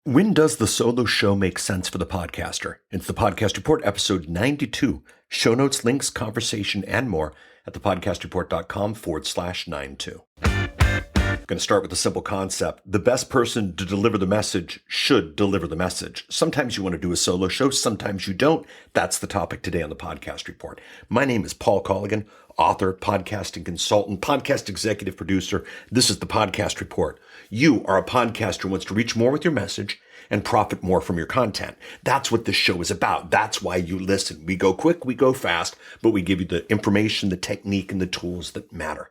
When does the solo show make sense for the podcaster? It's the Podcast Report, episode 92. Show notes, links, conversation, and more at thepodcastreport.com/92. I'm going to start with a simple concept. The best person to deliver the message should deliver the message. Sometimes you want to do a solo show, sometimes you don't. That's the topic today on the Podcast Report. My name is Paul Colligan, author, podcasting consultant, podcast executive producer. This is the Podcast Report. You are a podcaster who wants to reach more with your message and profit more from your content. That's what this show is about. That's why you listen. We go quick, we go fast, but we give you the information, the technique, and the tools that matter.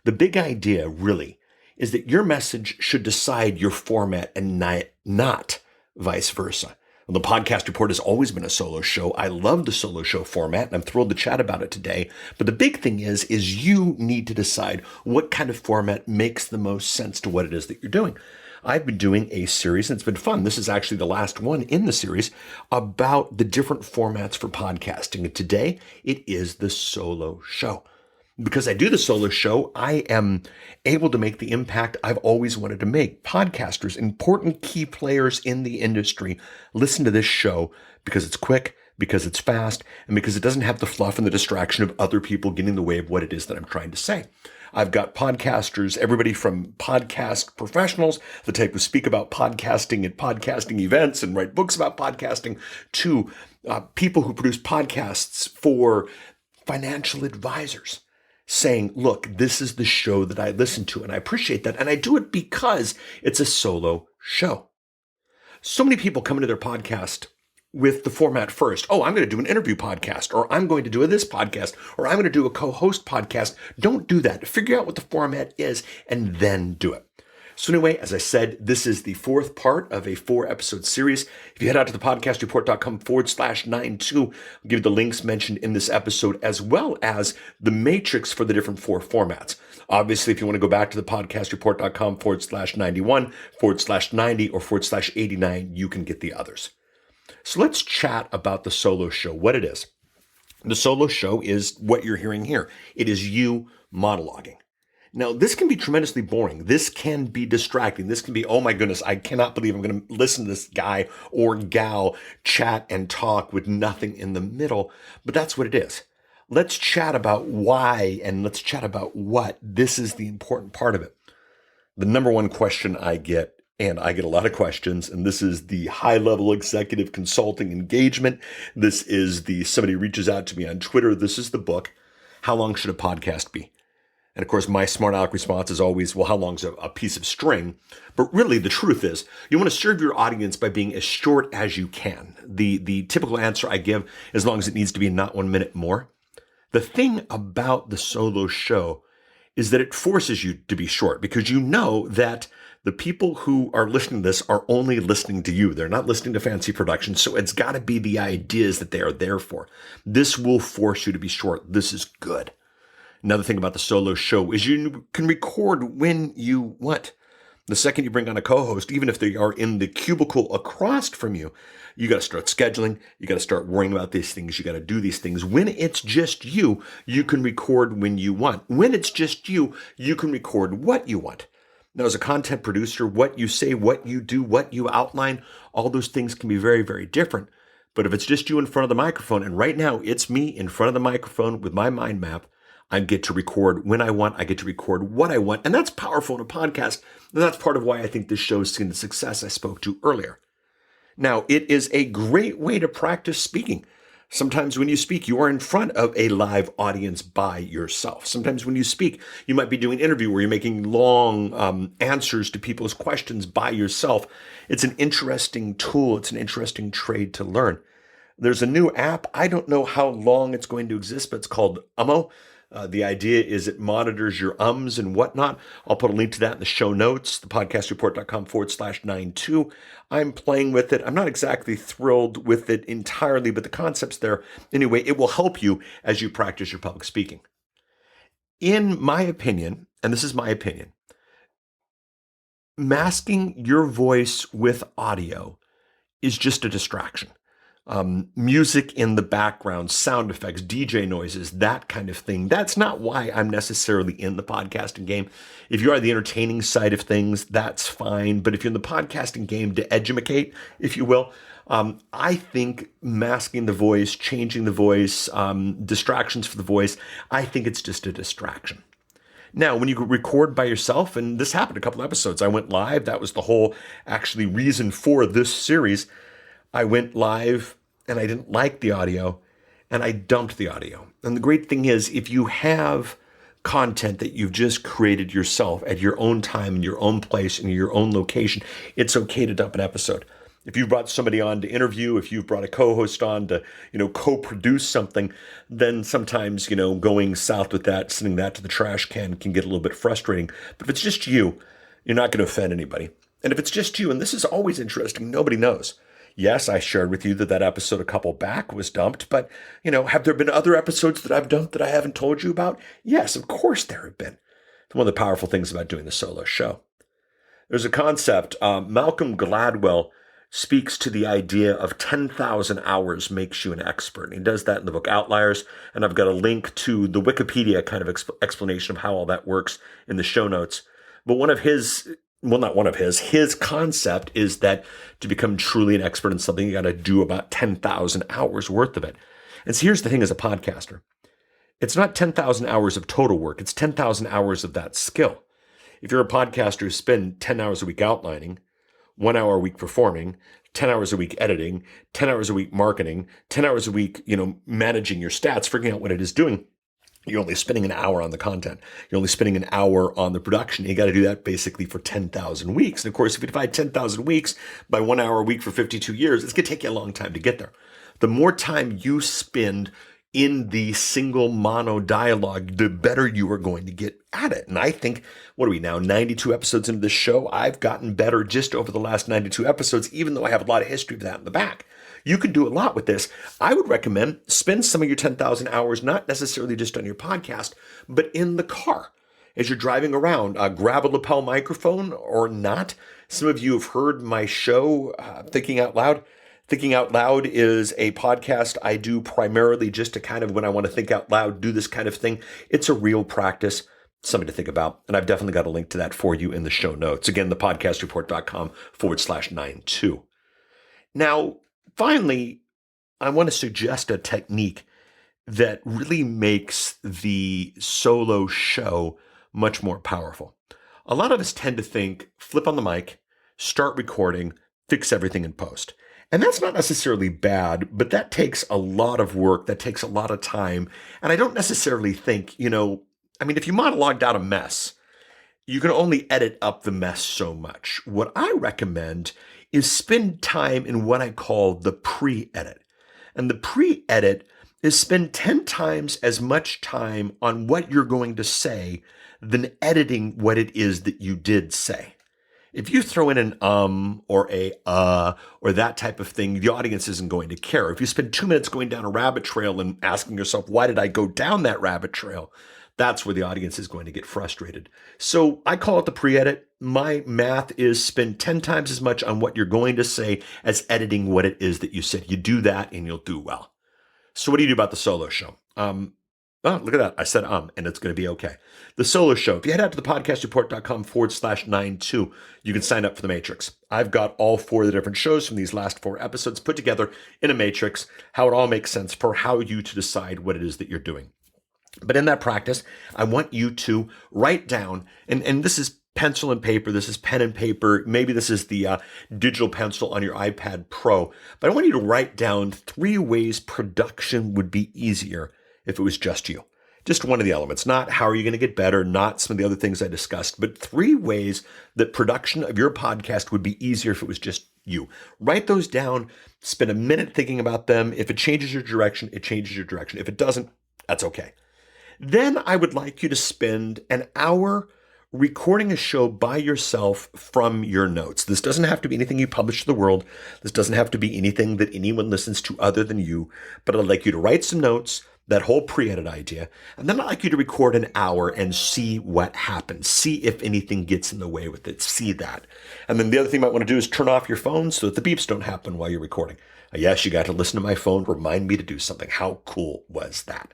The big idea really is that your message should decide your format and not vice versa. Well, the Podcast Report has always been a solo show. I love the solo show format, and I'm thrilled to chat about it today. But the big thing is you need to decide what kind of format makes the most sense to what it is that you're doing. I've been doing a series, and it's been fun. This is actually the last one in the series about the different formats for podcasting. And today, it is the solo show. Because I do the solo show, I am able to make the impact I've always wanted to make. Podcasters, important key players in the industry, listen to this show because it's quick, because it's fast, and because it doesn't have the fluff and the distraction of other people getting in the way of what it is that I'm trying to say. I've got podcasters, everybody from podcast professionals, the type who speak about podcasting at podcasting events and write books about podcasting, to people who produce podcasts for financial advisors, saying, look, this is the show that I listen to, and I appreciate that. And I do it because it's a solo show. So many people come into their podcast with the format first. Oh, I'm going to do an interview podcast, or I'm going to do this podcast, or I'm going to do a co-host podcast. Don't do that. Figure out what the format is and then do it. So anyway, as I said, this is the fourth part of a 4-episode series. If you head out to thepodcastreport.com/92, I'll give you the links mentioned in this episode, as well as the matrix for the different 4 formats. Obviously, if you want to go back to thepodcastreport.com/91, /90, or /89, you can get the others. So let's chat about the solo show, what it is. The solo show is what you're hearing here. It is you monologuing. Now, this can be tremendously boring. This can be distracting. This can be, oh my goodness, I cannot believe I'm going to listen to this guy or gal chat and talk with nothing in the middle. But that's what it is. Let's chat about why, and let's chat about what. This is the important part of it. The number one question I get, and I get a lot of questions, and this is the high-level executive consulting engagement. This is somebody reaches out to me on Twitter. This is the book, How Long Should a Podcast Be? And of course, my smart aleck response is always, well, how long's a piece of string? But really, the truth is, you want to serve your audience by being as short as you can. The typical answer I give, as long as it needs to be not 1 minute more. The thing about the solo show is that it forces you to be short, because you know that the people who are listening to this are only listening to you. They're not listening to fancy productions. So it's got to be the ideas that they are there for. This will force you to be short. This is good. Another thing about the solo show is you can record when you want. The second you bring on a co-host, even if they are in the cubicle across from you, you got to start scheduling. You got to start worrying about these things. You got to do these things. When it's just you, you can record when you want. When it's just you, you can record what you want. Now, as a content producer, what you say, what you do, what you outline, all those things can be very, very different. But if it's just you in front of the microphone, and right now it's me in front of the microphone with my mind map, I get to record when I want. I get to record what I want. And that's powerful in a podcast. And that's part of why I think this show has seen the success I spoke to earlier. Now, it is a great way to practice speaking. Sometimes when you speak, you are in front of a live audience by yourself. Sometimes when you speak, you might be doing an interview where you're making long answers to people's questions by yourself. It's an interesting tool. It's an interesting trade to learn. There's a new app. I don't know how long it's going to exist, but it's called Ummo. The idea is it monitors your ums and whatnot. I'll put a link to that in the show notes, thepodcastreport.com/92. I'm playing with it. I'm not exactly thrilled with it entirely, but the concept's there. Anyway, it will help you as you practice your public speaking. In my opinion, and this is my opinion, masking your voice with audio is just a distraction. music in the background, sound effects, DJ noises, that kind of thing. That's not why I'm necessarily in the podcasting game. If you are the entertaining side of things, that's fine. But if you're in the podcasting game to edumacate, if you will, I think masking the voice, changing the voice, distractions for the voice, I think it's just a distraction. Now, when you record by yourself, and this happened a couple episodes, I went live. That was the whole actually reason for this series. I went live and I didn't like the audio and I dumped the audio. And the great thing is, if you have content that you've just created yourself at your own time, in your own place, in your own location, it's okay to dump an episode. If you've brought somebody on to interview, if you've brought a co-host on to, co-produce something, then sometimes, going south with that, sending that to the trash can can get a little bit frustrating. But if it's just you, you're not going to offend anybody. And if it's just you, and this is always interesting, nobody knows. Yes, I shared with you that episode a couple back was dumped, but, have there been other episodes that I've dumped that I haven't told you about? Yes, of course there have been. It's one of the powerful things about doing the solo show. There's a concept, Malcolm Gladwell speaks to the idea of 10,000 hours makes you an expert. And he does that in the book Outliers. And I've got a link to the Wikipedia kind of explanation of how all that works in the show notes. But his concept is that to become truly an expert in something, you got to do about 10,000 hours worth of it. And so here's the thing as a podcaster. It's not 10,000 hours of total work. It's 10,000 hours of that skill. If you're a podcaster who spend 10 hours a week outlining, 1 hour a week performing, 10 hours a week editing, 10 hours a week marketing, 10 hours a week, managing your stats, figuring out what it is doing, you're only spending an hour on the content. You're only spending an hour on the production. You got to do that basically for 10,000 weeks. And of course, if you divide 10,000 weeks by 1 hour a week for 52 years, it's going to take you a long time to get there. The more time you spend in the single mono dialogue, the better you are going to get at it. And I think, what are we now, 92 episodes into this show? I've gotten better just over the last 92 episodes, even though I have a lot of history of that in the back. You can do a lot with this. I would recommend spend some of your 10,000 hours, not necessarily just on your podcast, but in the car. As you're driving around, grab a lapel microphone or not. Some of you have heard my show, Thinking Out Loud. Thinking Out Loud is a podcast I do primarily just to kind of, when I want to think out loud, do this kind of thing. It's a real practice, something to think about. And I've definitely got a link to that for you in the show notes. Again, thepodcastreport.com/92. Now, finally, I want to suggest a technique that really makes the solo show much more powerful. A lot of us tend to think, flip on the mic, start recording, fix everything in post. And that's not necessarily bad, but that takes a lot of work. That takes a lot of time. And I don't necessarily think, if you monologued out a mess, you can only edit up the mess so much. What I recommend is spend time in what I call the pre-edit. And the pre-edit is spend 10 times as much time on what you're going to say than editing what it is that you did say. If you throw in an or a or that type of thing, the audience isn't going to care. If you spend 2 minutes going down a rabbit trail and asking yourself, why did I go down that rabbit trail? That's where the audience is going to get frustrated. So I call it the pre-edit. My math is spend 10 times as much on what you're going to say as editing what it is that you said. You do that and you'll do well. So what do you do about the solo show? Oh, look at that. I said and it's going to be okay. The solo show. If you head out to thepodcastreport.com/92, you can sign up for the matrix. I've got all 4 of the different shows from these last 4 episodes put together in a matrix, how it all makes sense for how you to decide what it is that you're doing. But in that practice, I want you to write down, and this is pencil and paper, this is pen and paper, maybe this is the digital pencil on your iPad Pro, but I want you to write down 3 ways production would be easier if it was just you. Just one of the elements, not how are you going to get better, not some of the other things I discussed, but 3 ways that production of your podcast would be easier if it was just you. Write those down, spend a minute thinking about them. If it changes your direction, it changes your direction. If it doesn't, that's okay. Then I would like you to spend an hour recording a show by yourself from your notes. This doesn't have to be anything you publish to the world. This doesn't have to be anything that anyone listens to other than you, but I'd like you to write some notes, that whole pre-edit idea, and then I'd like you to record an hour and see what happens. See if anything gets in the way with it. See that. And then the other thing you might want to do is turn off your phone so that the beeps don't happen while you're recording. Yes, you got to listen to my phone, remind me to do something. How cool was that?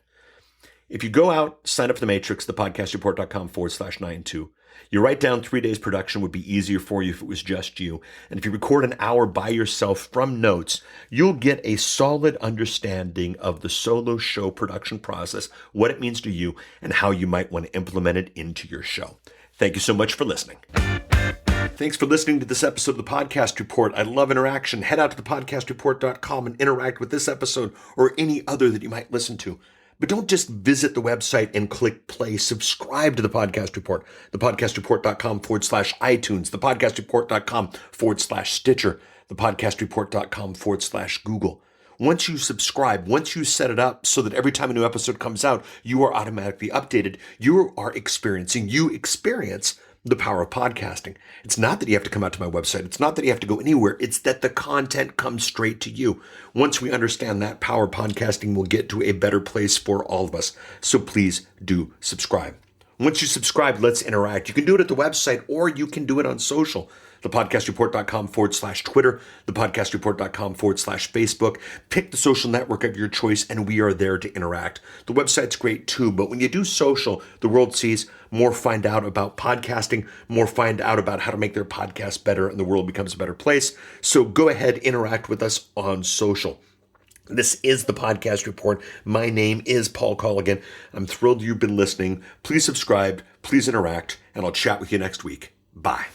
If you go out, sign up for the Matrix, thepodcastreport.com/92. You write down 3 days production would be easier for you if it was just you. And if you record an hour by yourself from notes, you'll get a solid understanding of the solo show production process, what it means to you, and how you might want to implement it into your show. Thank you so much for listening. Thanks for listening to this episode of the Podcast Report. I love interaction. Head out to thepodcastreport.com and interact with this episode or any other that you might listen to. But don't just visit the website and click play. Subscribe to the Podcast Report, thepodcastreport.com/iTunes, thepodcastreport.com/Stitcher, thepodcastreport.com/Google. Once you subscribe, once you set it up so that every time a new episode comes out, you are automatically updated, you experience the power of podcasting. It's not that you have to come out to my website. It's not that you have to go anywhere. It's that the content comes straight to you. Once we understand that power, podcasting will get to a better place for all of us. So please do subscribe. Once you subscribe, let's interact. You can do it at the website or you can do it on social. Thepodcastreport.com/Twitter, thepodcastreport.com/Facebook. Pick the social network of your choice and we are there to interact. The website's great too, but when you do social, the world sees more, find out about podcasting, more find out about how to make their podcast better, and the world becomes a better place. So go ahead, interact with us on social. This is the Podcast Report. My name is Paul Colligan. I'm thrilled you've been listening. Please subscribe, please interact, and I'll chat with you next week. Bye.